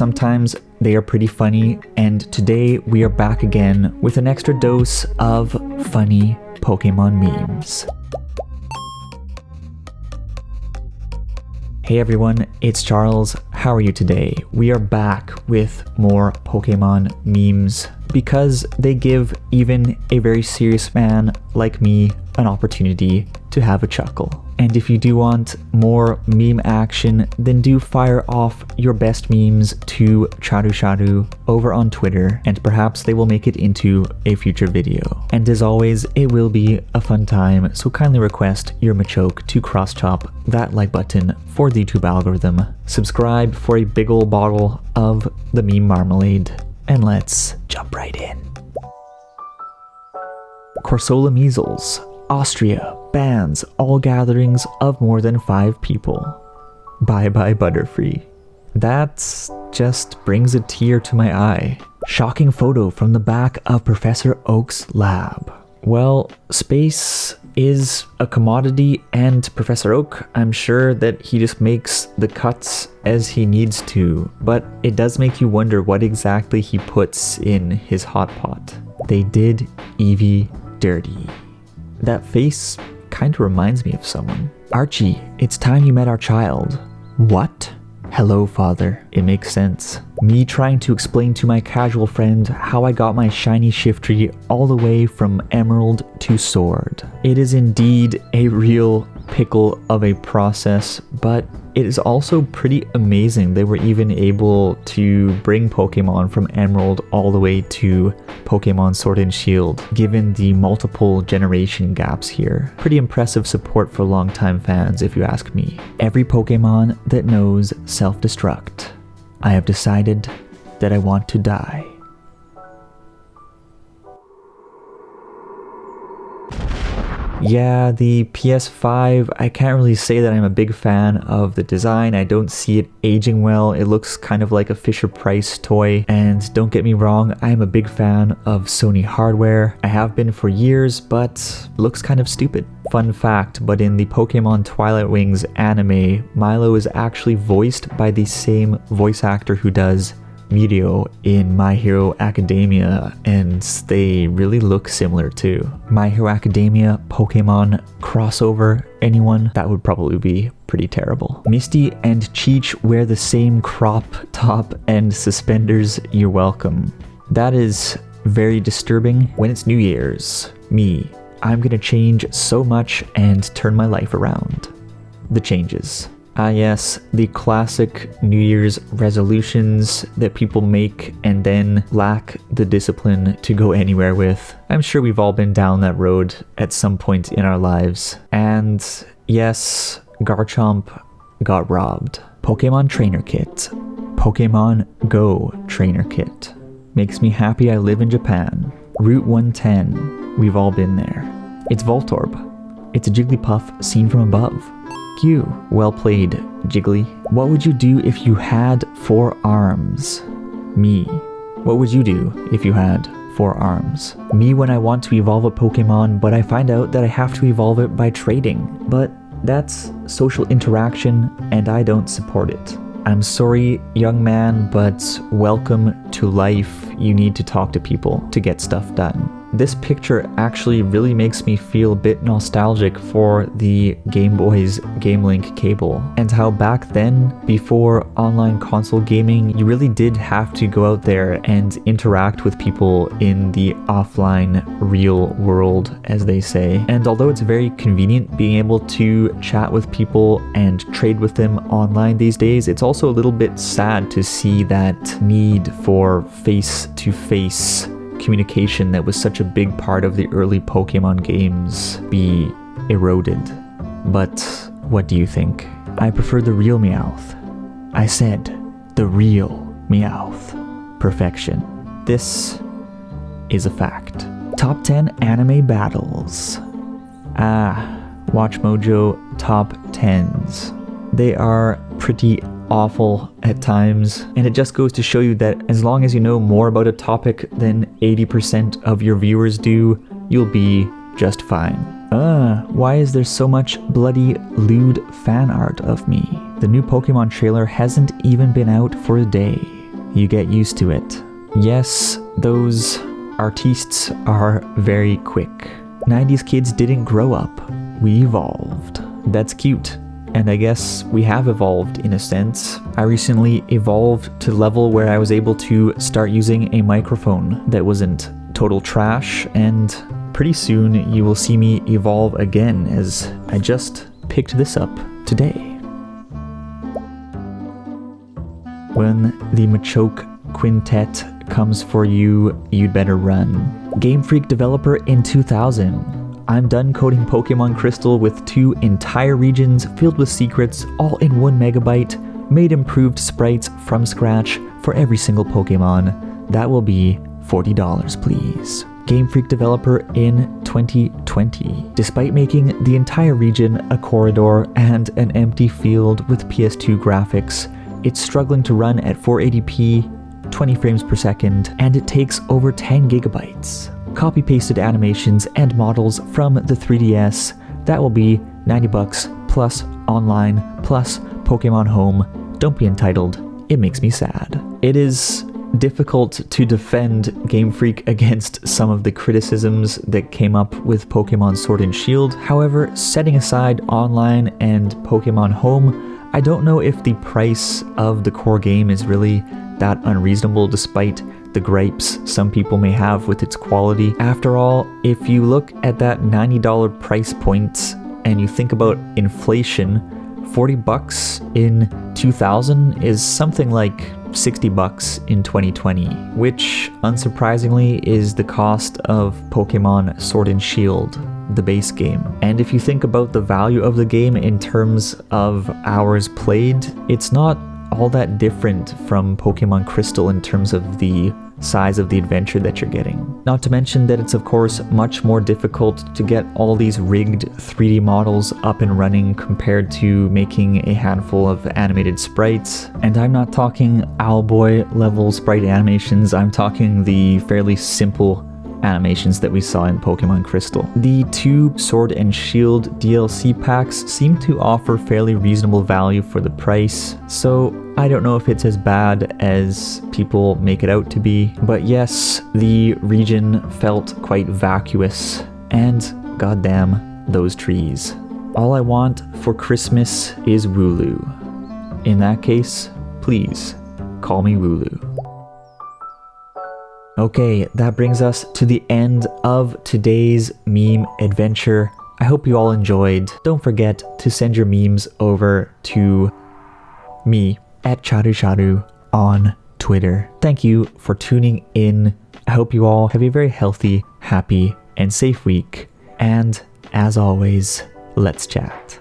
sometimes they are pretty funny, and today we are back again with an extra dose of funny Pokemon memes. Hey everyone, it's Charles. How are you today? We are back with more Pokemon memes because they give even a very serious man like me an opportunity to have a chuckle. And if you do want more meme action, then do fire off your best memes to Charu over on Twitter, and perhaps they will make it into a future video. And as always, it will be a fun time, so kindly request your Machoke to cross-chop that like button for the YouTube algorithm. Subscribe for a big ol' bottle of the meme marmalade, and let's jump right in. Corsola measles. Austria bans all gatherings of more than 5 people. Bye bye Butterfree. That just brings a tear to my eye. Shocking photo from the back of Professor Oak's lab. Well, space is a commodity, and Professor Oak, I'm sure that he just makes the cuts as he needs to, but it does make you wonder what exactly he puts in his hot pot. They did Eevee dirty. That face kind of reminds me of someone. Archie, it's time you met our child. What? Hello, father. It makes sense. Me trying to explain to my casual friend how I got my shiny Shiftry all the way from Emerald to Sword. It is indeed a real pickle of a process, but it is also pretty amazing they were even able to bring Pokemon from Emerald all the way to Pokemon Sword and Shield, given the multiple generation gaps here. Pretty impressive support for longtime fans, if you ask me. Every Pokemon that knows self-destruct. I have decided that I want to die. Yeah, the PS5, I can't really say that I'm a big fan of the design. I don't see it aging well. It looks kind of like a Fisher-Price toy. And don't get me wrong, I am a big fan of Sony hardware. I have been for years, but looks kind of stupid. Fun fact, but in the Pokemon Twilight Wings anime, Milo is actually voiced by the same voice actor who does Meteor in My Hero Academia, and they really look similar too. My Hero Academia Pokemon crossover, anyone? That would probably be pretty terrible. Misty and Cheech wear the same crop top and suspenders. You're welcome. That is very disturbing. When it's New Year's, I'm gonna change so much and turn my life around. The changes. Ah yes, the classic New Year's resolutions that people make and then lack the discipline to go anywhere with. I'm sure we've all been down that road at some point in our lives. And yes, Garchomp got robbed. Pokemon Trainer Kit. Pokemon Go Trainer Kit. Makes me happy I live in Japan. Route 110. We've all been there. It's Voltorb. It's a Jigglypuff seen from above. Well played, Jiggly. What would you do if you had 4 arms? Me. What would you do if you had 4 arms? Me when I want to evolve a Pokemon, but I find out that I have to evolve it by trading. But that's social interaction, and I don't support it. I'm sorry, young man, but welcome to life. You need to talk to people to get stuff done. This picture actually really makes me feel a bit nostalgic for the Game Boy's Game Link cable, and how back then, before online console gaming, you really did have to go out there and interact with people in the offline real world, as they say. And although it's very convenient being able to chat with people and trade with them online these days, it's also a little bit sad to see that need for face-to-face communication that was such a big part of the early Pokemon games be eroded. But what do you think? I prefer the real Meowth. I said the real Meowth. Perfection. This is a fact. Top 10 anime battles. Watch Mojo top 10s. They are pretty awful at times, and it just goes to show you that as long as you know more about a topic than 80% of your viewers do, you'll be just fine. Why is there so much bloody lewd fan art of me? The new Pokemon trailer hasn't even been out for a day. you get used to it. Yes, those artistes are very quick. 90s kids didn't grow up. We evolved. That's cute. And I guess we have evolved in a sense. I recently evolved to the level where I was able to start using a microphone that wasn't total trash, and pretty soon you will see me evolve again, as I just picked this up today. When the Machoke Quintet comes for you, you'd better run. Game Freak developer in 2000. I'm done coding Pokemon Crystal with 2 entire regions filled with secrets all in 1 megabyte, made improved sprites from scratch for every single Pokemon. That will be $40, please. Game Freak developer in 2020. Despite making the entire region a corridor and an empty field with PS2 graphics, it's struggling to run at 480p, 20 frames per second, and it takes over 10 gigabytes. Copy-pasted animations and models from the 3DS. That will be $90 plus online plus Pokemon Home. Don't be entitled. It makes me sad. It is difficult to defend Game Freak against some of the criticisms that came up with Pokemon Sword and Shield. However, setting aside online and Pokemon Home, I don't know if the price of the core game is really that unreasonable despite the gripes some people may have with its quality. After all, if you look at that $90 price point and you think about inflation, $40 in 2000 is something like $60 in 2020, which unsurprisingly is the cost of Pokemon Sword and Shield, the base game. And if you think about the value of the game in terms of hours played, it's not all that different from Pokemon Crystal in terms of the size of the adventure that you're getting. Not to mention that it's of course much more difficult to get all these rigged 3D models up and running compared to making a handful of animated sprites. And I'm not talking Owlboy level sprite animations, I'm talking the fairly simple animations that we saw in Pokemon Crystal. The 2 Sword and Shield DLC packs seem to offer fairly reasonable value for the price, so I don't know if it's as bad as people make it out to be, but yes, the region felt quite vacuous, and goddamn those trees. All I want for Christmas is Wooloo. In that case, please call me Wooloo. Okay, that brings us to the end of today's meme adventure. I hope you all enjoyed. Don't forget to send your memes over to me at CharuCharu on Twitter. Thank you for tuning in. I hope you all have a very healthy, happy, and safe week. And as always, let's chat.